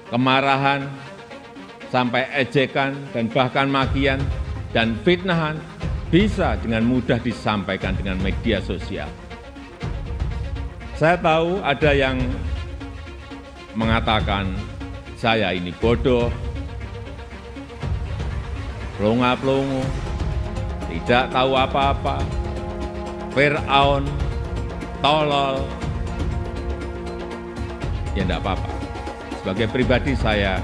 kemarahan, sampai ejekan dan bahkan makian dan fitnahan bisa dengan mudah disampaikan dengan media sosial. Saya tahu ada yang mengatakan saya ini bodoh, pelongo-pelongo, tidak tahu apa-apa, Fir'aun, tolol. Ya enggak apa-apa. Sebagai pribadi saya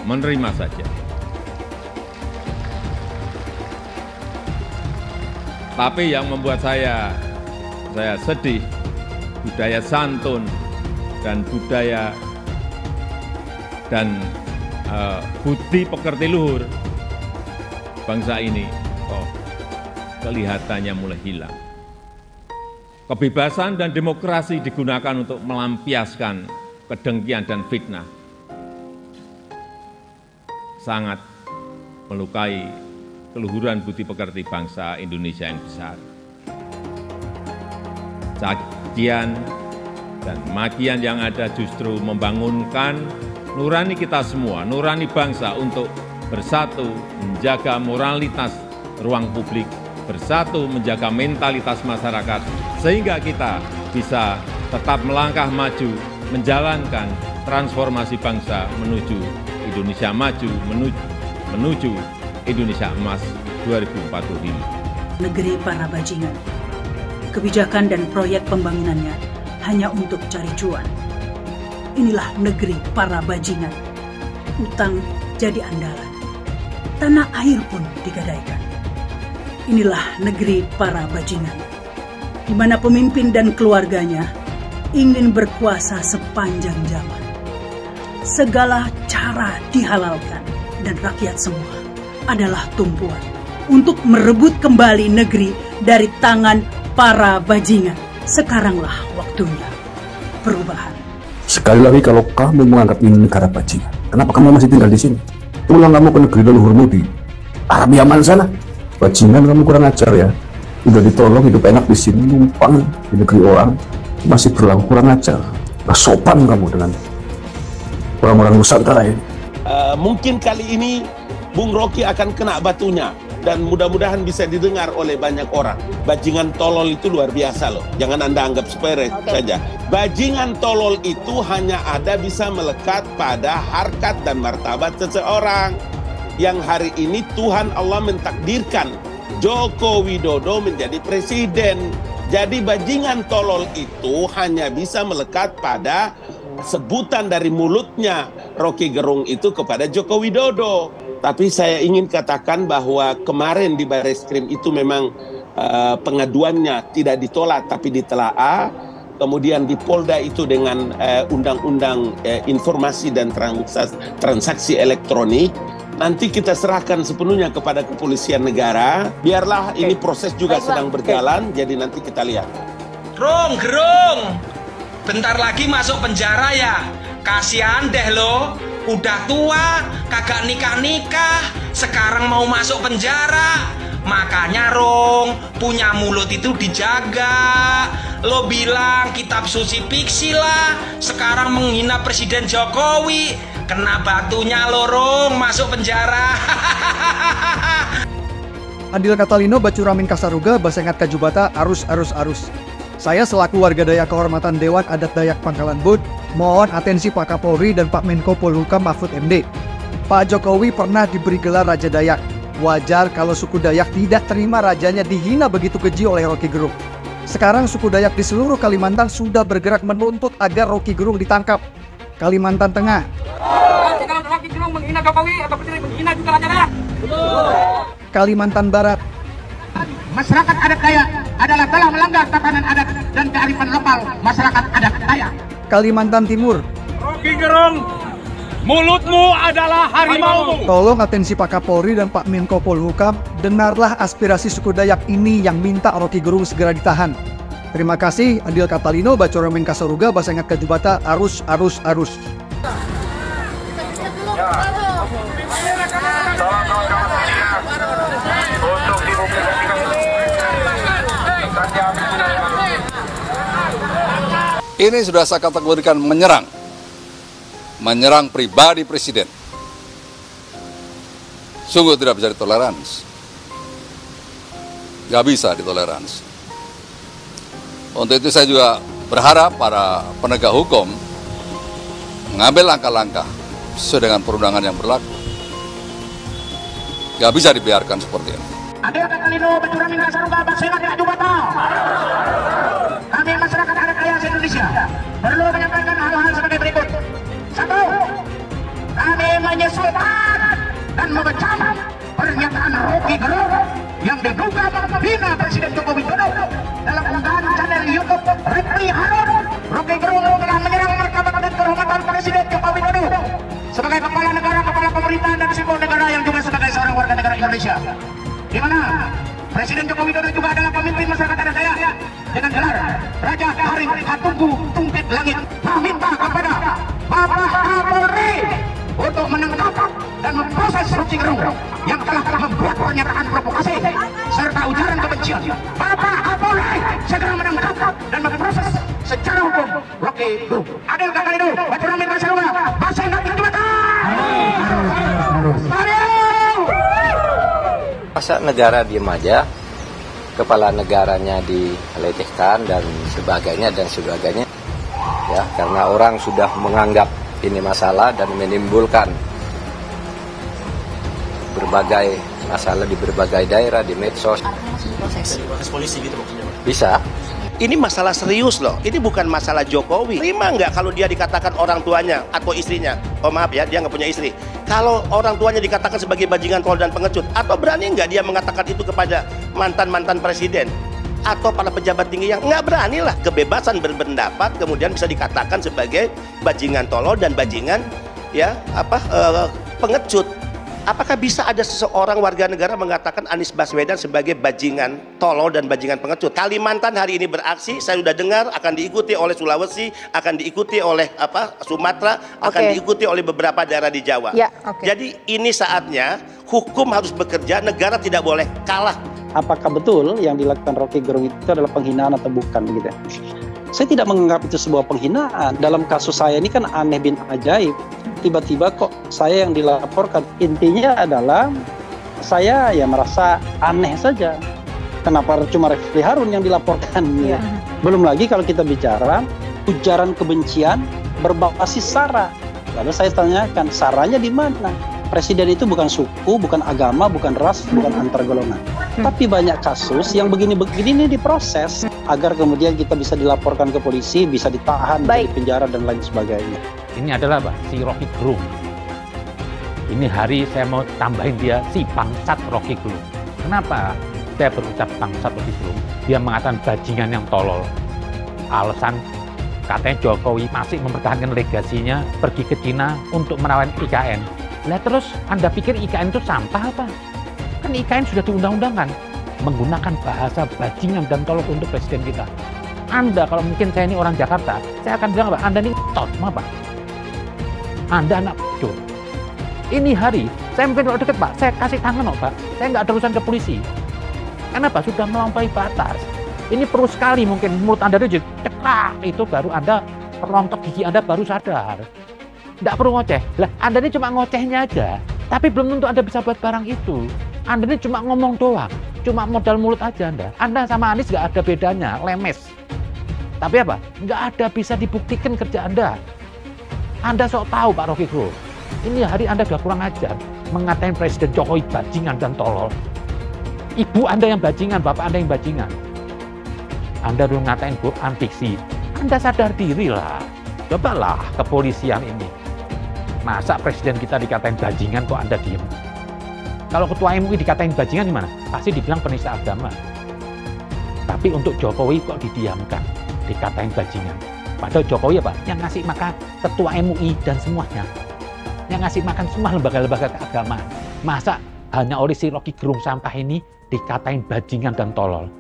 menerima saja. Tapi yang membuat saya sedih, budaya santun dan budaya dan budi pekerti luhur bangsa ini kok kelihatannya mulai hilang. Kebebasan dan demokrasi digunakan untuk melampiaskan kedengkian dan fitnah. Sangat melukai keluhuran budi pekerti bangsa Indonesia yang besar. Cacian dan makian yang ada justru membangunkan nurani kita semua, nurani bangsa untuk bersatu, menjaga moralitas ruang publik, bersatu menjaga mentalitas masyarakat, sehingga kita bisa tetap melangkah maju, menjalankan transformasi bangsa menuju Indonesia maju, menuju Indonesia emas 2045. Negeri para bajingan. Kebijakan dan proyek pembangunannya hanya untuk cari cuan. Inilah negeri para bajingan. Utang jadi andalan. Tanah air pun digadaikan. Inilah negeri para bajingan, di mana pemimpin dan keluarganya ingin berkuasa sepanjang zaman. Segala cara dihalalkan dan rakyat semua adalah tumpuan untuk merebut kembali negeri dari tangan para bajingan. Sekaranglah waktunya perubahan. Sekali lagi, kalau kamu menganggap ini negara bajingan, kenapa kamu masih tinggal di sini? Pulang kamu ke negeri leluhurmu di Arab Yaman sana. Bajingan, kamu kurang ajar ya. Udah ditolong hidup enak di sini, numpang di negeri orang, masih berlaku kurang ajar. Nah, sopan kamu dengan orang-orang Nusantara ini. Mungkin kali ini Bung Rocky akan kena batunya, dan mudah-mudahan bisa didengar oleh banyak orang. Bajingan tolol itu luar biasa loh. Jangan Anda anggap sepele saja. Bajingan tolol itu hanya ada bisa melekat pada harkat dan martabat seseorang. Yang hari ini Tuhan Allah mentakdirkan Joko Widodo menjadi presiden. Jadi bajingan tolol itu hanya bisa melekat pada sebutan dari mulutnya Rocky Gerung itu kepada Joko Widodo. Tapi saya ingin katakan bahwa kemarin di Barreskrim itu memang pengaduannya tidak ditolak tapi ditelaah. Kemudian di Polda itu dengan undang-undang informasi dan transaksi elektronik. Nanti kita serahkan sepenuhnya kepada kepolisian negara. Biarlah ini proses juga sedang berjalan, jadi nanti kita lihat. Gerung, bentar lagi masuk penjara ya. Kasihan deh lo, udah tua, kagak nikah-nikah, sekarang mau masuk penjara. Makanya Rung, punya mulut itu dijaga. Lo bilang kitab suci fiksi lah, sekarang menghina Presiden Jokowi. Kena batunya lo Rung, masuk penjara. Adil Catalino, Bacuramin Kasaruga, Basengat Kajubata, Arus. Saya selaku warga Dayak Kehormatan Dewan Adat Dayak Pangkalan Bud, mohon atensi Pak Kapolri dan Pak Menko Polhukam Mahfud MD. Pak Jokowi pernah diberi gelar Raja Dayak. Wajar kalau suku Dayak tidak terima rajanya dihina begitu keji oleh Rocky Gerung. Sekarang suku Dayak di seluruh Kalimantan sudah bergerak menuntut agar Rocky Gerung ditangkap. Kalimantan Tengah. Kalau Rocky Gerung menghina Jokowi atau menghina juga Raja Dayak. Kalimantan Barat. Masyarakat adat Dayak adalah telah melanggar tatanan adat dan kearifan lokal masyarakat adat Dayak. Kalimantan Timur. Rocky Gerung, mulutmu adalah harimau. Tolong atensi Pak Kapolri dan Pak Menko Polhukam, dengarlah aspirasi suku Dayak ini yang minta Rocky Gerung segera ditahan. Terima kasih. Adil Catalino, Bacuramin Kasaruga, Basengat Kajubata, Arus. Ini sudah saya kategorikan menyerang. menyerang pribadi Presiden. Sungguh tidak bisa ditoleransi. Nggak bisa ditoleransi. Untuk itu saya juga berharap para penegak hukum mengambil langkah-langkah sesuai dengan perundangan yang berlaku. Nggak bisa dibiarkan seperti ini. Adil kata Lino, Bacuramin Kasaruga, Baksengat di Ajubata. Kami masyarakat adat kaya se-Indonesia perlu menyampaikan hal-hal sebagai berikut. 1. Kami menyesalkan dan mengecam pernyataan Rocky Gerung yang diduga menghina Presiden Joko Widodo dalam unggahan channel YouTube Reply Harun. Rocky Gerung telah menyerang martabat dan kehormatan Presiden Joko Widodo sebagai kepala negara, kepala pemerintahan dan simbol negara yang juga sebagai seorang warga negara Indonesia. Di mana Presiden Joko Widodo juga adalah pemimpin masyarakat adat Dayak dengan gelar Raja Karing Katunggu Tumpit Langit, meminta kepada Bapak Kapolri untuk menangkap dan memproses Rocky Gerung yang telah membuat pernyataan provokasi serta ujaran kebencian. Bapak Kapolri segera menangkap dan memproses secara hukum Rocky Gerung. Adil kata itu, Bacuramin Kasaruga, Baksengat di Ajubata. Masa negara diem aja, kepala negaranya dilecehkan dan sebagainya, ya, karena orang sudah menganggap ini masalah dan menimbulkan berbagai masalah di berbagai daerah, di medsos. Proses polisi gitu maksudnya? Bisa. Ini masalah serius loh, ini bukan masalah Jokowi. Terima nggak kalau dia dikatakan orang tuanya atau istrinya, oh maaf ya, dia nggak punya istri. Kalau orang tuanya dikatakan sebagai bajingan tol dan pengecut, atau berani nggak dia mengatakan itu kepada mantan-mantan presiden atau para pejabat tinggi yang nggak berani lah. Kebebasan berpendapat kemudian bisa dikatakan sebagai bajingan tolol dan bajingan pengecut. Apakah bisa ada seseorang warga negara mengatakan Anies Baswedan sebagai bajingan tolol dan bajingan pengecut? Kalimantan hari ini beraksi, saya sudah dengar akan diikuti oleh Sulawesi, akan diikuti oleh Sumatera, akan diikuti oleh beberapa daerah di Jawa. Ya, Jadi ini saatnya hukum harus bekerja, negara tidak boleh kalah. Apakah betul yang dilakukan Rocky Gerung itu adalah penghinaan atau bukan gitu? Saya tidak menganggap itu sebuah penghinaan. Dalam kasus saya ini kan aneh bin ajaib. Tiba-tiba kok saya yang dilaporkan. Intinya adalah saya ya merasa aneh saja. Kenapa cuma Reply Harun yang dilaporkan? Ya. Belum lagi kalau kita bicara ujaran kebencian berbasis SARA. Lalu saya tanyakan, SARA-nya di mana? Presiden itu bukan suku, bukan agama, bukan ras, bukan antar golongan. Tapi banyak kasus yang begini-begini ini diproses agar kemudian kita bisa dilaporkan ke polisi, bisa ditahan, bisa dipenjara dan lain sebagainya. Ini adalah si Rocky Gerung. Ini hari saya mau tambahin dia si bangsat Rocky Gerung. Kenapa saya berucap bangsat Rocky Gerung? Dia mengatakan bajingan yang tolol. Alasan katanya Jokowi masih mempertahankan legasinya pergi ke Cina untuk merawat IKN. Lah terus Anda pikir IKN itu sampah apa? Kan IKN sudah diundang-undangkan menggunakan bahasa bajingan dan tolol untuk presiden kita. Anda kalau mungkin saya ini orang Jakarta, saya akan bilang apa? Anda ini tot, apa? Anda anak bocor. Ini hari, saya mungkin kalau deket Pak, saya kasih tangan Pak. Saya nggak ada urusan ke polisi. Kenapa? Sudah melampaui batas. Ini perlu sekali mungkin mulut Anda itu ceklak, itu baru Anda rontok gigi Anda baru sadar. Nggak perlu ngoceh. Lah, Anda ini cuma ngocehnya aja. Tapi belum tentu Anda bisa buat barang itu. Anda ini cuma ngomong doang. Cuma modal mulut aja Anda. Anda sama Anies nggak ada bedanya, lemes. Tapi apa? Nggak ada bisa dibuktikan kerja Anda. Anda sok tahu Pak Rocky Gerung. Ini hari Anda sudah kurang ajar. Mengatain Presiden Jokowi bajingan dan tolol. Ibu Anda yang bajingan, Bapak Anda yang bajingan. Anda dulu ngatain Quran fiksi. Anda sadar diri lah. Cobalah kepolisian ini. Masa presiden kita dikatain bajingan kok Anda diem? Kalau ketua MUI dikatain bajingan gimana? Pasti dibilang penista agama. Tapi untuk Jokowi kok didiamkan, dikatain bajingan. Padahal Jokowi apa? Yang ngasih makan ketua MUI dan semuanya. Yang ngasih makan semua lembaga-lembaga keagamaan. Masa hanya oleh si Rocky Gerung sampah ini dikatain bajingan dan tolol?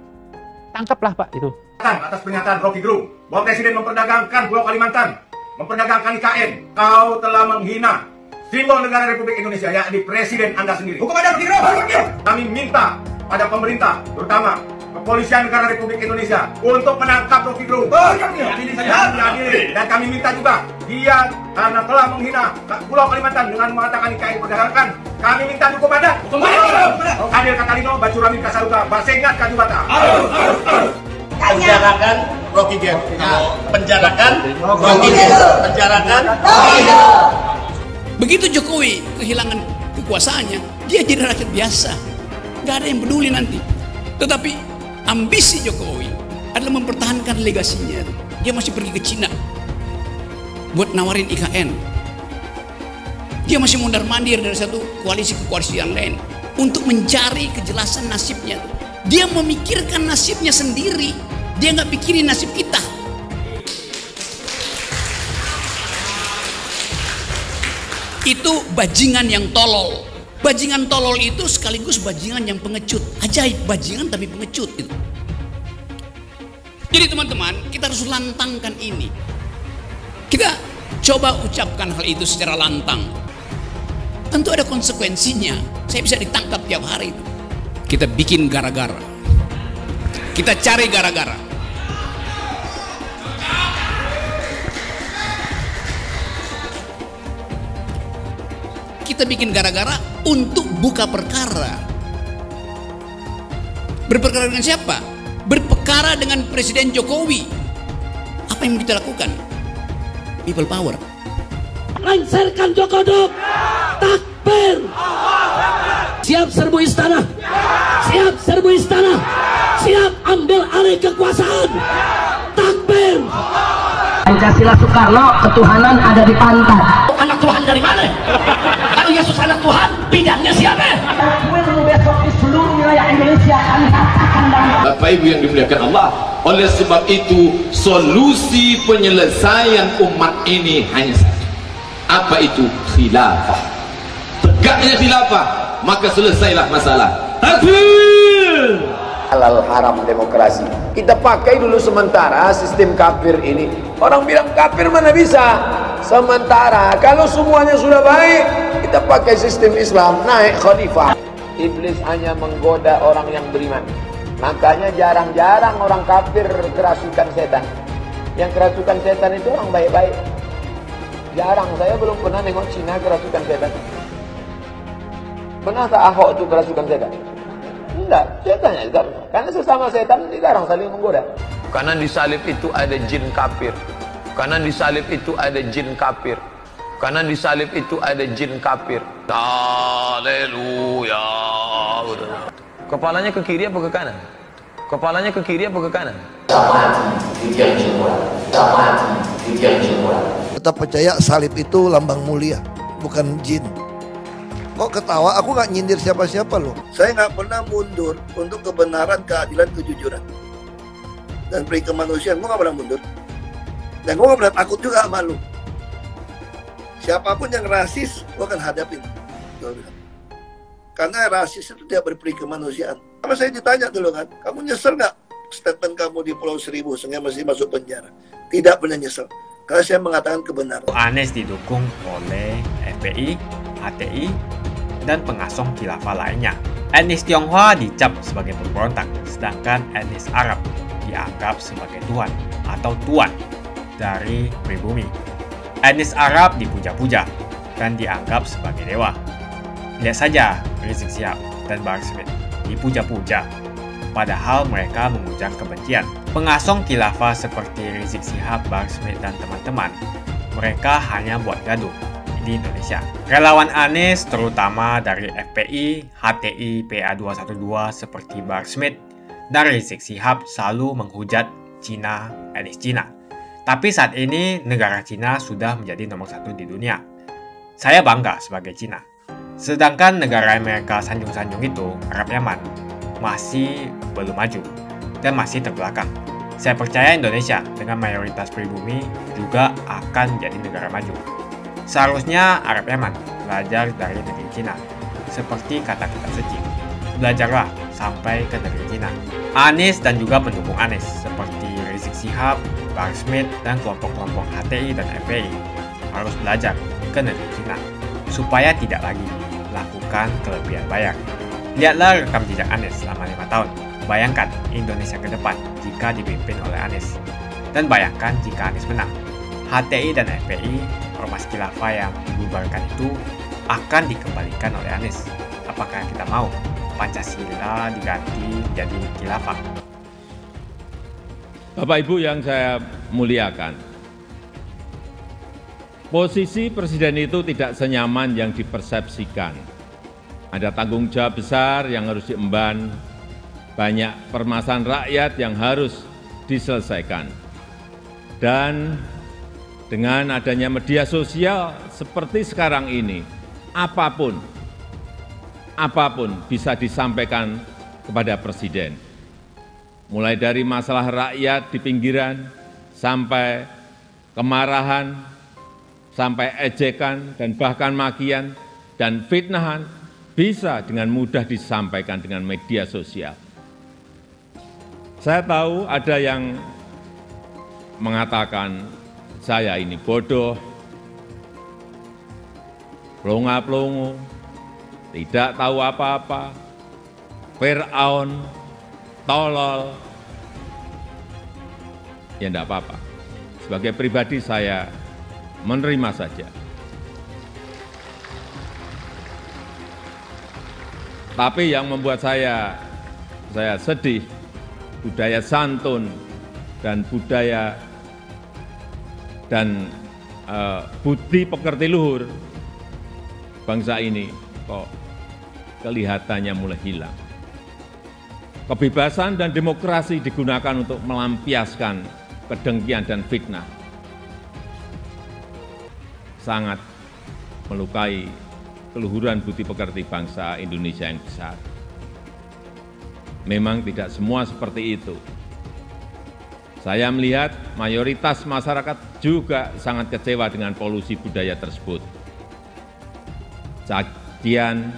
Tangkaplah Pak itu. Atas pernyataan Rocky Gerung bahwa Presiden memperdagangkan Pulau Kalimantan, memperdagangkan IKN. Kau telah menghina simbol negara Republik Indonesia, yakni Presiden Anda sendiri. Hukum ada Rocky Gerung. Kami minta pada pemerintah, terutama Kepolisian Negara Republik Indonesia untuk menangkap Rocky Gerung. Dan kami minta juga dia karena telah menghina Pulau Kalimantan dengan mengatakan IKN perdagangan, kami minta hukum adat. Hadir Katalino, Bacuramin Kasaruga, Basengat Kajubata. Penjarakan Rocky Gerung. Penjarakan Rocky Gerung. Penjarakan Rocky Gerung. Begitu Jokowi kehilangan kekuasaannya, dia jadi rakyat biasa. Gak ada yang peduli nanti. Tetapi ambisi Jokowi adalah mempertahankan legasinya. Dia masih pergi ke Cina buat nawarin IKN. Dia masih mondar-mandir dari satu koalisi ke koalisi yang lain untuk mencari kejelasan nasibnya. Dia memikirkan nasibnya sendiri. Dia nggak pikirin nasib kita. Itu bajingan yang tolol. Bajingan tolol itu sekaligus bajingan yang pengecut. Ajaib, bajingan tapi pengecut itu. Jadi teman-teman, kita harus lantangkan ini. Kita coba ucapkan hal itu secara lantang. Tentu ada konsekuensinya. Saya bisa ditangkap tiap hari itu. Kita bikin gara-gara. Kita cari gara-gara. Kita bikin gara-gara untuk buka perkara. Berperkara dengan siapa? Berperkara dengan Presiden Jokowi. Apa yang kita lakukan? People power. Lengserkan Jokodok. Takbir. Siap serbu istana. Siap serbu istana. Siap ambil alih kekuasaan. Takbir. Pancasila Soekarno, ketuhanan ada di pantat. Anak Tuhan dari mana? Kalau Yesus anak Tuhan, bidangnya siapa? Besok di seluruh wilayah Indonesia kami katakan Bapak Ibu yang dimuliakan Allah, oleh sebab itu solusi penyelesaian umat ini hanya satu. Apa itu? Khilafah. Tegaknya khilafah, maka selesailah masalah. Takbir. Halal haram demokrasi. Kita pakai dulu sementara sistem kafir ini. Orang bilang kafir mana bisa? Sementara kalau semuanya sudah baik, kita pakai sistem Islam, naik khalifah. Iblis hanya menggoda orang yang beriman. Makanya jarang-jarang orang kafir kerasukan setan. Yang kerasukan setan itu orang baik-baik. Jarang, saya belum pernah nengok Cina kerasukan setan. Pernah tak Ahok itu kerasukan setan? Enggak, setannya juga. Karena sesama setan dilarang saling menggoda. Karena di salib itu ada jin kafir. Karena di salib itu ada jin kafir. Karena di salib itu ada jin kafir. Haleluya. Kepalanya ke kiri apa ke kanan? Kepalanya ke kiri apa ke kanan? Tetap percaya salib itu lambang mulia, bukan jin. Kok ketawa? Aku nggak nyindir siapa-siapa loh. Saya nggak pernah mundur untuk kebenaran, keadilan, kejujuran dan peri kemanusiaan. Gue nggak pernah mundur. Dan gue gak pernah takut juga sama lu. Siapapun yang rasis, gue akan hadapin. Karena rasis itu tidak berperi kemanusiaan. Sama saya ditanya dulu kan, kamu nyesel gak statement kamu di Pulau Seribu sehingga masih masuk penjara? Tidak pernah nyesel. Karena saya mengatakan kebenaran. Anies didukung oleh FPI, HTI, dan pengasong khilafah lainnya. Etnis Tionghoa dicap sebagai pemberontak, sedangkan etnis Arab dianggap sebagai Tuhan atau Tuan dari pribumi. Etnis Arab dipuja-puja dan dianggap sebagai dewa. Lihat saja Rizik Syihab dan Bahar Smith dipuja-puja, padahal mereka mengujar kebencian. Pengasong khilafah seperti Rizik Syihab, Bahar Smith, dan teman-teman, mereka hanya buat gaduh di Indonesia. Relawan Anies, terutama dari FPI, HTI, PA212 seperti Bahar Smith dan Rizik Syihab, selalu menghujat Cina, etnis Cina. Tapi saat ini negara Cina sudah menjadi nomor 1 di dunia. Saya bangga sebagai Cina. Sedangkan negara mereka sanjung-sanjung itu, Arab Yaman, masih belum maju dan masih terbelakang. Saya percaya Indonesia dengan mayoritas pribumi juga akan jadi negara maju. Seharusnya Arab Yaman belajar dari negeri Cina, seperti kata-kata suci. Belajarlah sampai ke negeri Cina. Anies dan juga pendukung Anies seperti Rizik Syihab, Bahar Smith, dan kelompok-kelompok HTI dan FPI harus belajar ke negeri Cina supaya tidak lagi lakukan kelebihan bayar. Lihatlah rekam jejak Anies selama 5 tahun. Bayangkan Indonesia ke depan jika dipimpin oleh Anies. Dan bayangkan jika Anies menang. HTI dan FPI, Ormas Khilafah yang dibubarkan itu akan dikembalikan oleh Anies. Apakah kita mau Pancasila diganti menjadi Khilafah? Bapak Ibu yang saya muliakan, posisi presiden itu tidak senyaman yang dipersepsikan. Ada tanggung jawab besar yang harus diemban, banyak permasalahan rakyat yang harus diselesaikan. Dan dengan adanya media sosial seperti sekarang ini, apapun bisa disampaikan kepada presiden. Mulai dari masalah rakyat di pinggiran, sampai kemarahan, sampai ejekan, dan bahkan makian, dan fitnahan, bisa dengan mudah disampaikan dengan media sosial. Saya tahu ada yang mengatakan saya ini bodoh, pelongo-pelongo, tidak tahu apa-apa, Fir'aun, tolol. Ya enggak apa-apa. Sebagai pribadi saya menerima saja. Tapi yang membuat saya sedih, budaya santun dan budaya dan budi pekerti luhur bangsa ini kok kelihatannya mulai hilang. Kebebasan dan demokrasi digunakan untuk melampiaskan kedengkian dan fitnah. Sangat melukai keluhuran budi pekerti bangsa Indonesia yang besar. Memang tidak semua seperti itu. Saya melihat mayoritas masyarakat juga sangat kecewa dengan polusi budaya tersebut. Cacian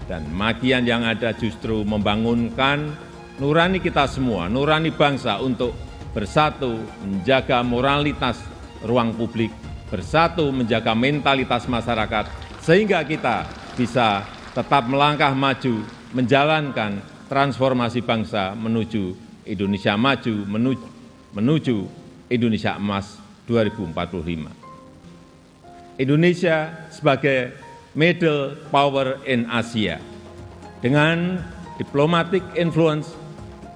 dan makian yang ada justru membangunkan nurani kita semua, nurani bangsa untuk bersatu menjaga moralitas ruang publik, bersatu menjaga mentalitas masyarakat, sehingga kita bisa tetap melangkah maju, menjalankan transformasi bangsa menuju Indonesia maju, menuju Indonesia emas 2045. Indonesia sebagai middle power in Asia, dengan diplomatic influence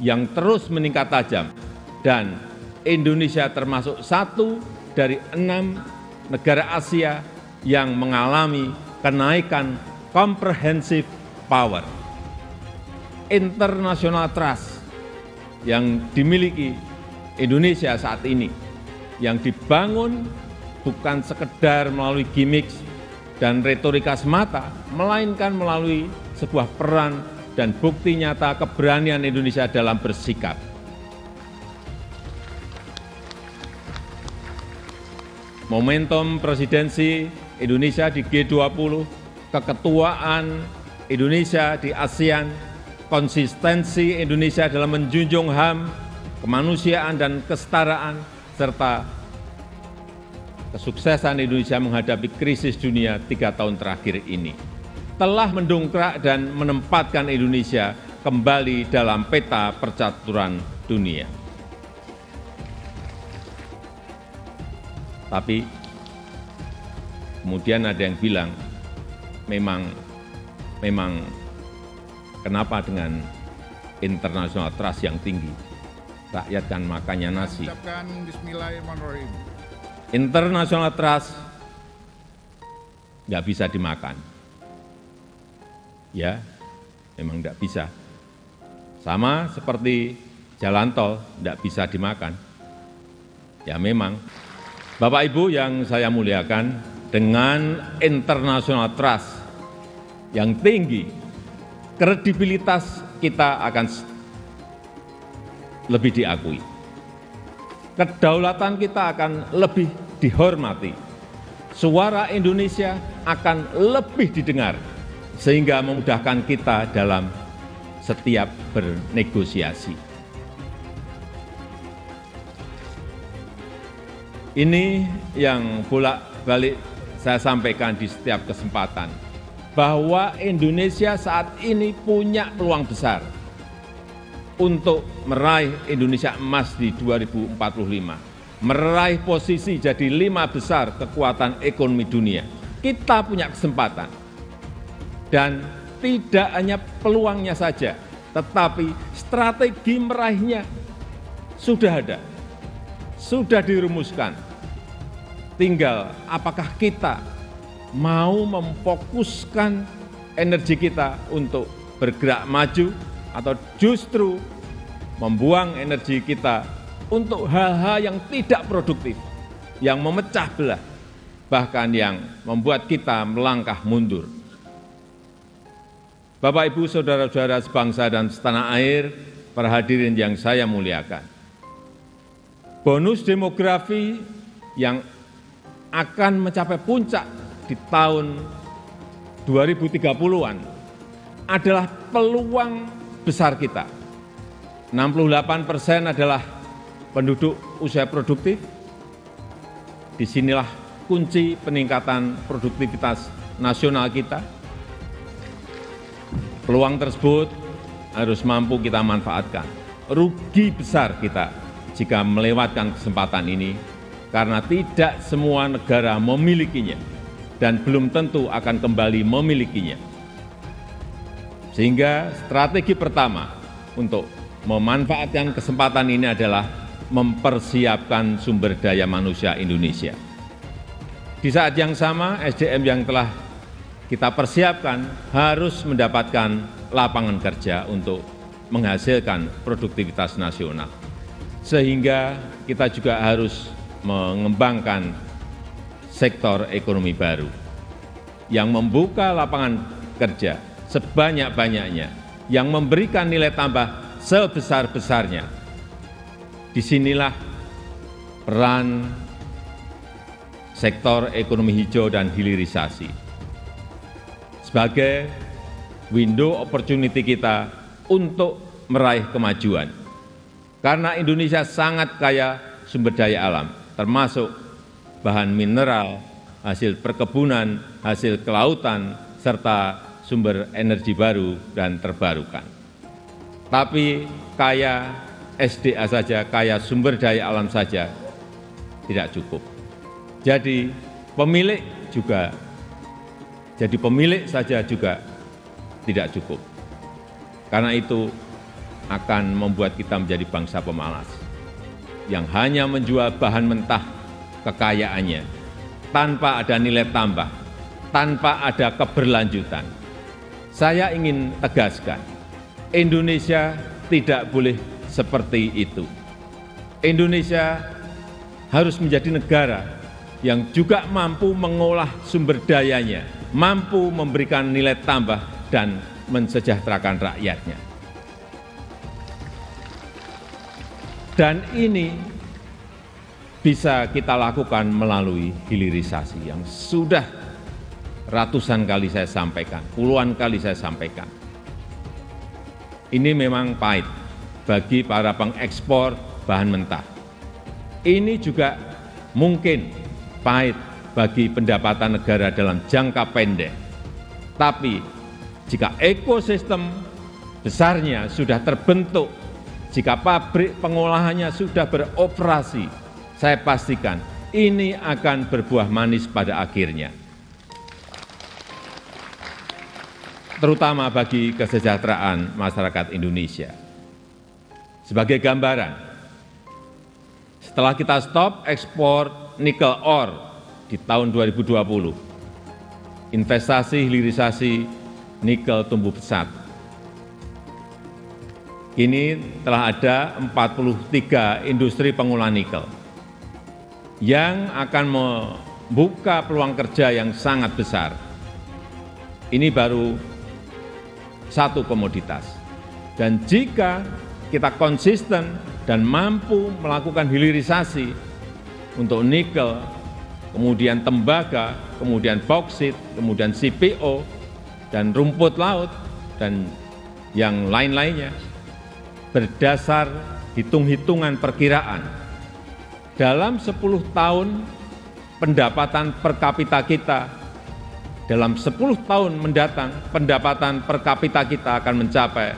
yang terus meningkat tajam, dan Indonesia termasuk satu dari 6 negara Asia yang mengalami kenaikan comprehensive power. International trust yang dimiliki Indonesia saat ini, yang dibangun bukan sekedar melalui gimmick dan retorika semata, melainkan melalui sebuah peran dan bukti nyata keberanian Indonesia dalam bersikap. Momentum presidensi Indonesia di G20, keketuaan Indonesia di ASEAN, konsistensi Indonesia dalam menjunjung HAM, kemanusiaan dan kesetaraan, serta kesuksesan Indonesia menghadapi krisis dunia 3 tahun terakhir ini telah mendongkrak dan menempatkan Indonesia kembali dalam peta percaturan dunia. Tapi kemudian ada yang bilang, memang kenapa dengan international trust yang tinggi? Rakyat kan makannya nasi. Bismillahirrahmanirrahim. International trust nggak bisa dimakan. Ya, memang nggak bisa. Sama seperti jalan tol nggak bisa dimakan. Ya memang. Bapak Ibu yang saya muliakan, dengan international trust yang tinggi, kredibilitas kita akan lebih diakui. Kedaulatan kita akan lebih dihormati. Suara Indonesia akan lebih didengar, sehingga memudahkan kita dalam setiap bernegosiasi. Ini yang bolak-balik saya sampaikan di setiap kesempatan, bahwa Indonesia saat ini punya peluang besar untuk meraih Indonesia emas di 2045, meraih posisi jadi 5 besar kekuatan ekonomi dunia. Kita punya kesempatan, dan tidak hanya peluangnya saja, tetapi strategi meraihnya sudah ada, sudah dirumuskan. Tinggal apakah kita mau memfokuskan energi kita untuk bergerak maju, atau justru membuang energi kita untuk hal-hal yang tidak produktif, yang memecah belah, bahkan yang membuat kita melangkah mundur. Bapak, Ibu, saudara-saudara sebangsa dan setanah air, para hadirin yang saya muliakan. Bonus demografi yang akan mencapai puncak di tahun 2030-an adalah peluang besar kita. 68% adalah penduduk usia produktif. Disinilah kunci peningkatan produktivitas nasional kita. Peluang tersebut harus mampu kita manfaatkan. Rugi besar kita jika melewatkan kesempatan ini, karena tidak semua negara memilikinya dan belum tentu akan kembali memilikinya. Sehingga strategi pertama untuk memanfaatkan kesempatan ini adalah mempersiapkan sumber daya manusia Indonesia. Di saat yang sama, SDM yang telah kita persiapkan harus mendapatkan lapangan kerja untuk menghasilkan produktivitas nasional. Sehingga kita juga harus mengembangkan sektor ekonomi baru yang membuka lapangan kerja sebanyak-banyaknya, yang memberikan nilai tambah sebesar-besarnya. Disinilah peran sektor ekonomi hijau dan hilirisasi sebagai window opportunity kita untuk meraih kemajuan. Karena Indonesia sangat kaya sumber daya alam, termasuk bahan mineral, hasil perkebunan, hasil kelautan, serta sumber energi baru dan terbarukan. Tapi kaya SDA saja, kaya sumber daya alam saja tidak cukup. Jadi pemilik saja juga tidak cukup. Karena itu akan membuat kita menjadi bangsa pemalas yang hanya menjual bahan mentah kekayaannya tanpa ada nilai tambah, tanpa ada keberlanjutan. Saya ingin tegaskan, Indonesia tidak boleh seperti itu. Indonesia harus menjadi negara yang juga mampu mengolah sumber dayanya, mampu memberikan nilai tambah dan mensejahterakan rakyatnya. Dan ini bisa kita lakukan melalui hilirisasi yang sudah ratusan kali saya sampaikan, puluhan kali saya sampaikan. Ini memang pahit bagi para pengekspor bahan mentah. Ini juga mungkin pahit bagi pendapatan negara dalam jangka pendek. Tapi jika ekosistem besarnya sudah terbentuk, jika pabrik pengolahannya sudah beroperasi, saya pastikan ini akan berbuah manis pada akhirnya. Terutama bagi kesejahteraan masyarakat Indonesia. Sebagai gambaran, setelah kita stop ekspor nikel ore di tahun 2020, investasi hilirisasi nikel tumbuh pesat. Kini telah ada 43 industri pengolahan nikel yang akan membuka peluang kerja yang sangat besar. Ini baru satu komoditas. Dan jika kita konsisten dan mampu melakukan hilirisasi untuk nikel, kemudian tembaga, kemudian bauksit, kemudian CPO, dan rumput laut, dan yang lain-lainnya, berdasar hitung-hitungan perkiraan, dalam 10 tahun pendapatan per kapita kita, dalam 10 tahun mendatang pendapatan per kapita kita akan mencapai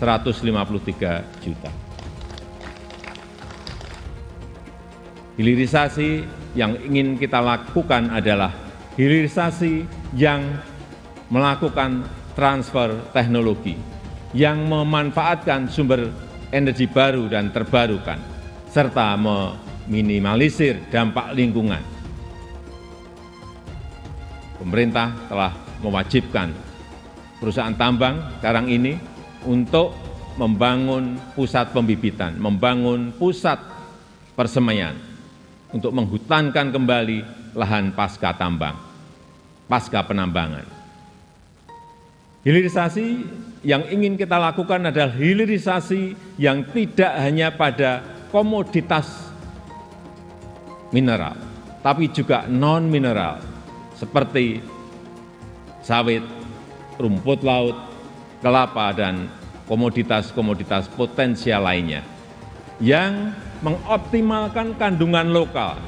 153 juta. Hilirisasi yang ingin kita lakukan adalah hilirisasi yang melakukan transfer teknologi, yang memanfaatkan sumber energi baru dan terbarukan, serta meminimalisir dampak lingkungan. Pemerintah telah mewajibkan perusahaan tambang sekarang ini untuk membangun pusat pembibitan, membangun pusat persemaian, untuk menghutankan kembali lahan pasca tambang, pasca penambangan. Hilirisasi yang ingin kita lakukan adalah hilirisasi yang tidak hanya pada komoditas mineral, tapi juga non-mineral, seperti sawit, rumput laut, kelapa, dan komoditas-komoditas potensial lainnya, yang mengoptimalkan kandungan lokal,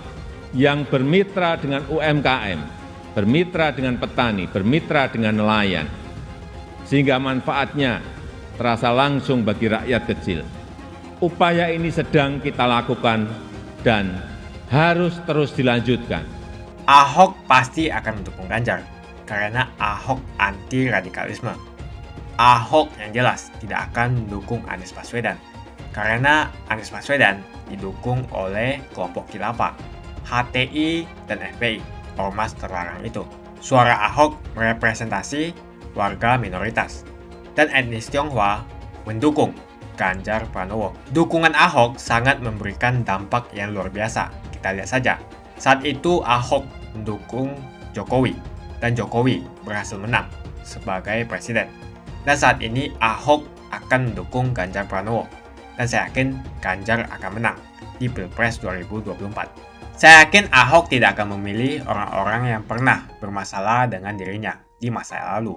yang bermitra dengan UMKM, bermitra dengan petani, bermitra dengan nelayan, sehingga manfaatnya terasa langsung bagi rakyat kecil. Upaya ini sedang kita lakukan dan harus terus dilanjutkan. Ahok pasti akan mendukung Ganjar, karena Ahok anti radikalisme. Ahok yang jelas tidak akan mendukung Anies Baswedan, karena Anies Baswedan didukung oleh kelompok khilafah, HTI, dan FPI, ormas terlarang itu. Suara Ahok merepresentasi warga minoritas, dan etnis Tionghoa mendukung Ganjar Pranowo. Dukungan Ahok sangat memberikan dampak yang luar biasa. Kita lihat saja, saat itu Ahok mendukung Jokowi, dan Jokowi berhasil menang sebagai presiden. Dan saat ini Ahok akan mendukung Ganjar Pranowo, dan saya yakin Ganjar akan menang di Pilpres 2024. Saya yakin Ahok tidak akan memilih orang-orang yang pernah bermasalah dengan dirinya di masa lalu.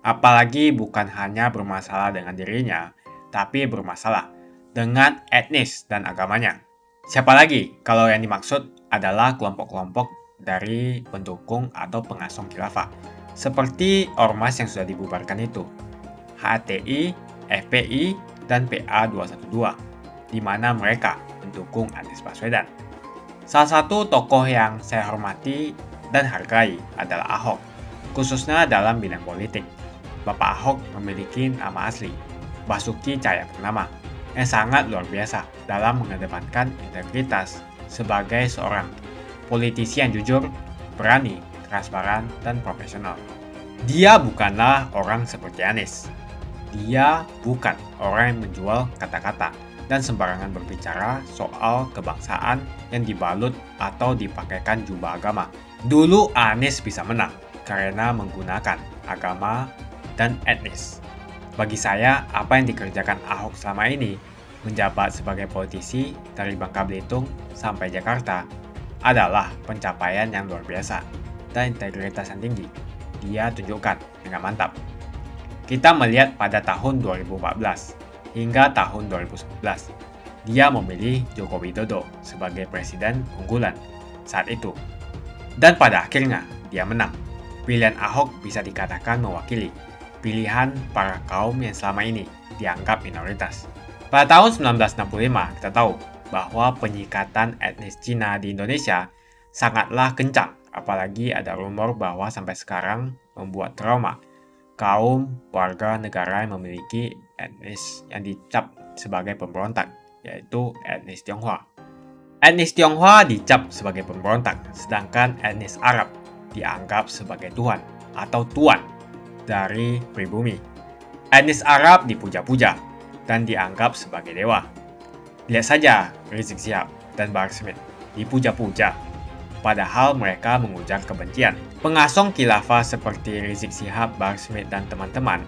Apalagi bukan hanya bermasalah dengan dirinya, tapi bermasalah dengan etnis dan agamanya. Siapa lagi kalau yang dimaksud adalah kelompok-kelompok dari pendukung atau pengasong khilafah, seperti ormas yang sudah dibubarkan itu, HTI, FPI, dan PA212, di mana mereka mendukung Anies Baswedan. Salah satu tokoh yang saya hormati dan hargai adalah Ahok, khususnya dalam bidang politik. Bapak Ahok memiliki nama asli, Basuki Cahayapurnama, yang sangat luar biasa dalam mengedepankan integritas sebagai seorang politisi yang jujur, berani, transparan, dan profesional. Dia bukanlah orang seperti Anies. Dia bukan orang yang menjual kata-kata dan sembarangan berbicara soal kebangsaan yang dibalut atau dipakaikan jubah agama. Dulu Anies bisa menang karena menggunakan agama dan etnis. Bagi saya, apa yang dikerjakan Ahok selama ini, menjabat sebagai politisi dari Bangka Belitung sampai Jakarta, adalah pencapaian yang luar biasa dan integritas yang tinggi. Dia tunjukkan dengan mantap. Kita melihat pada tahun 2014 hingga tahun 2011, dia memilih Joko Widodo sebagai presiden unggulan saat itu. Dan pada akhirnya, dia menang. Pilihan Ahok bisa dikatakan mewakili pilihan para kaum yang selama ini dianggap minoritas. Pada tahun 1965, kita tahu bahwa penyikatan etnis Cina di Indonesia sangatlah kencang, apalagi ada rumor bahwa sampai sekarang membuat trauma kaum warga negara yang memiliki etnis yang dicap sebagai pemberontak, yaitu etnis Tionghoa. Etnis Tionghoa dicap sebagai pemberontak, sedangkan etnis Arab dianggap sebagai Tuhan atau tuan dari pribumi. Etnis Arab dipuja-puja dan dianggap sebagai dewa. Lihat saja Rizik Syihab dan Bahar Smith dipuja-puja, padahal mereka mengujar kebencian. Pengasong khilafah seperti Rizik Syihab, Bahar Smith, dan teman-teman,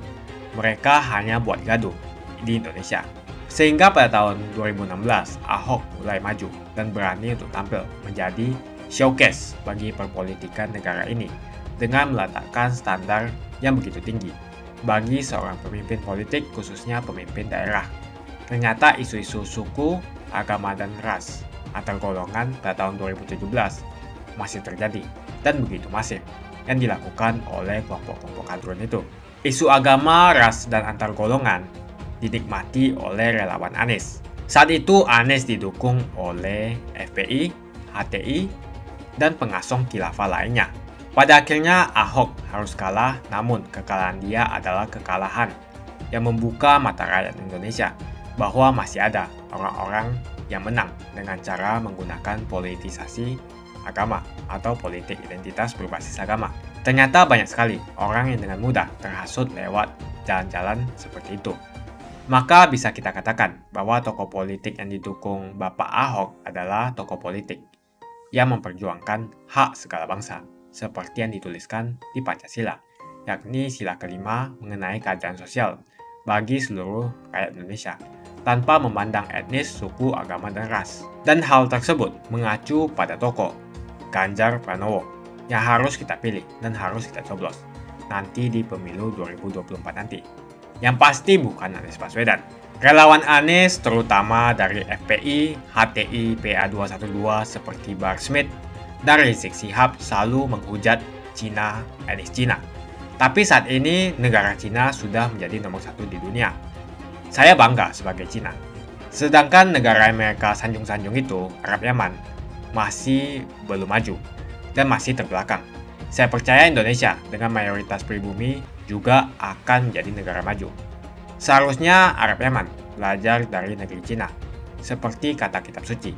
mereka hanya buat gaduh di Indonesia. Sehingga pada tahun 2016, Ahok mulai maju dan berani untuk tampil menjadi showcase bagi perpolitikan negara ini dengan meletakkan standar yang begitu tinggi bagi seorang pemimpin politik, khususnya pemimpin daerah. Ternyata isu-isu suku, agama, dan ras antar golongan pada tahun 2017 masih terjadi dan begitu masif yang dilakukan oleh kelompok-kelompok hadron itu. Isu agama, ras, dan antar golongan dinikmati oleh relawan Anies. Saat itu Anies didukung oleh FPI, HTI, dan pengasong khilafah lainnya. Pada akhirnya Ahok harus kalah, namun kekalahan dia adalah kekalahan yang membuka mata rakyat Indonesia bahwa masih ada orang-orang yang menang dengan cara menggunakan politisasi agama atau politik identitas berbasis agama. Ternyata banyak sekali orang yang dengan mudah terhasut lewat jalan-jalan seperti itu. Maka bisa kita katakan bahwa tokoh politik yang didukung Bapak Ahok adalah tokoh politik yang memperjuangkan hak segala bangsa, seperti yang dituliskan di Pancasila, yakni sila kelima mengenai keadilan sosial bagi seluruh rakyat Indonesia, tanpa memandang etnis, suku, agama, dan ras. Dan hal tersebut mengacu pada tokoh Ganjar Pranowo yang harus kita pilih dan harus kita coblos nanti di pemilu 2024 nanti. Yang pasti bukan Anies Baswedan. Relawan Anies terutama dari FPI, HTI, PA212 seperti Bahar Smith dan Rizik Syihab selalu menghujat Cina, etnis Cina. Tapi saat ini negara Cina sudah menjadi nomor 1 di dunia. Saya bangga sebagai Cina. Sedangkan negara Amerika sanjung-sanjung itu, Arab Yaman, masih belum maju dan masih terbelakang. Saya percaya Indonesia dengan mayoritas pribumi juga akan menjadi negara maju. Seharusnya Arab Yaman belajar dari negeri Cina. Seperti kata kitab suci,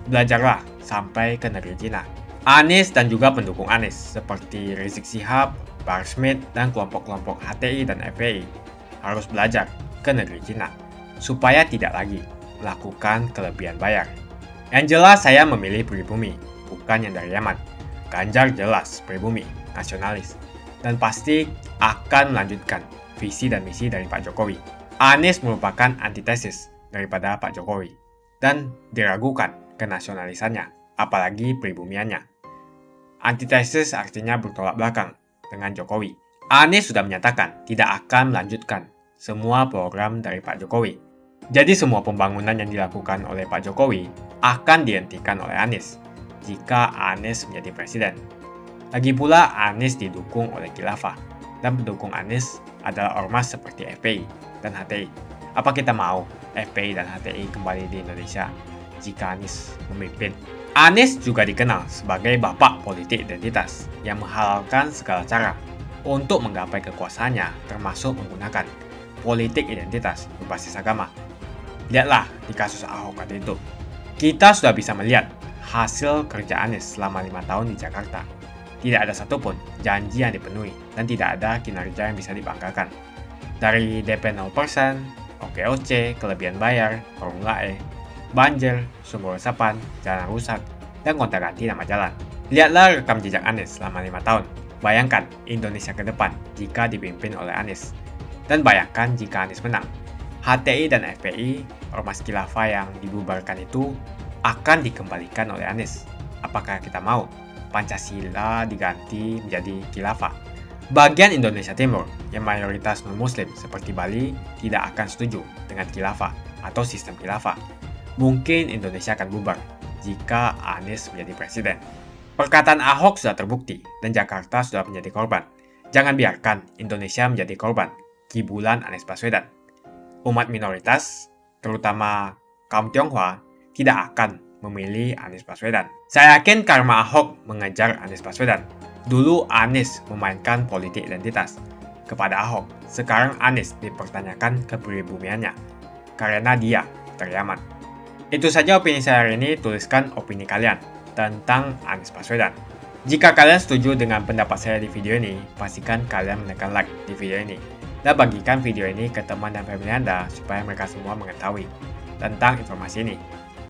belajarlah sampai ke negeri Cina. Anies dan juga pendukung Anies seperti Rizik Syihab, Bahar Smith, dan kelompok-kelompok HTI dan FPI harus belajar ke negeri Cina supaya tidak lagi melakukan kelebihan bayar. Yang jelas saya memilih pribumi, bukan yang dari Yaman. Ganjar jelas pribumi, nasionalis, dan pasti akan melanjutkan visi dan misi dari Pak Jokowi. Anies merupakan antitesis daripada Pak Jokowi dan diragukan kenasionalisannya, apalagi pribumiannya. Antitesis artinya bertolak belakang dengan Jokowi. Anies sudah menyatakan tidak akan melanjutkan semua program dari Pak Jokowi. Jadi semua pembangunan yang dilakukan oleh Pak Jokowi akan dihentikan oleh Anies jika Anies menjadi presiden. Lagi pula Anies didukung oleh khilafah dan pendukung Anies adalah ormas seperti FPI dan HTI. Apa kita mau FPI dan HTI kembali di Indonesia jika Anies memimpin? Anies juga dikenal sebagai bapak politik identitas yang menghalalkan segala cara untuk menggapai kekuasaannya, termasuk menggunakan politik identitas berbasis agama. Lihatlah di kasus Ahok tadi itu. Kita sudah bisa melihat hasil kerja Anies selama 5 tahun di Jakarta. Tidak ada satupun janji yang dipenuhi dan tidak ada kinerja yang bisa dibanggakan. Dari DP 0%, OKOC, kelebihan bayar, Formula E, banjir, sumber resapan, jalan rusak, dan gonta-ganti nama jalan. Lihatlah rekam jejak Anies selama 5 tahun. Bayangkan Indonesia ke depan jika dipimpin oleh Anies. Dan bayangkan jika Anies menang. HTI dan FPI, ormas khilafah yang dibubarkan itu akan dikembalikan oleh Anies. Apakah kita mau Pancasila diganti menjadi khilafah? Bagian Indonesia Timur yang mayoritas non-muslim seperti Bali tidak akan setuju dengan khilafah atau sistem khilafah. Mungkin Indonesia akan bubar jika Anies menjadi presiden. Perkataan Ahok sudah terbukti dan Jakarta sudah menjadi korban. Jangan biarkan Indonesia menjadi korban kibulan Anies Baswedan. Umat minoritas, terutama kaum Tionghoa, tidak akan memilih Anies Baswedan. Saya yakin karma Ahok mengejar Anies Baswedan. Dulu Anies memainkan politik identitas kepada Ahok. Sekarang Anies dipertanyakan kepribumiannya karena dia dari Yaman. Itu saja opini saya hari ini. Tuliskan opini kalian tentang Anies Baswedan. Jika kalian setuju dengan pendapat saya di video ini, pastikan kalian menekan like di video ini dan bagikan video ini ke teman dan family Anda supaya mereka semua mengetahui tentang informasi ini.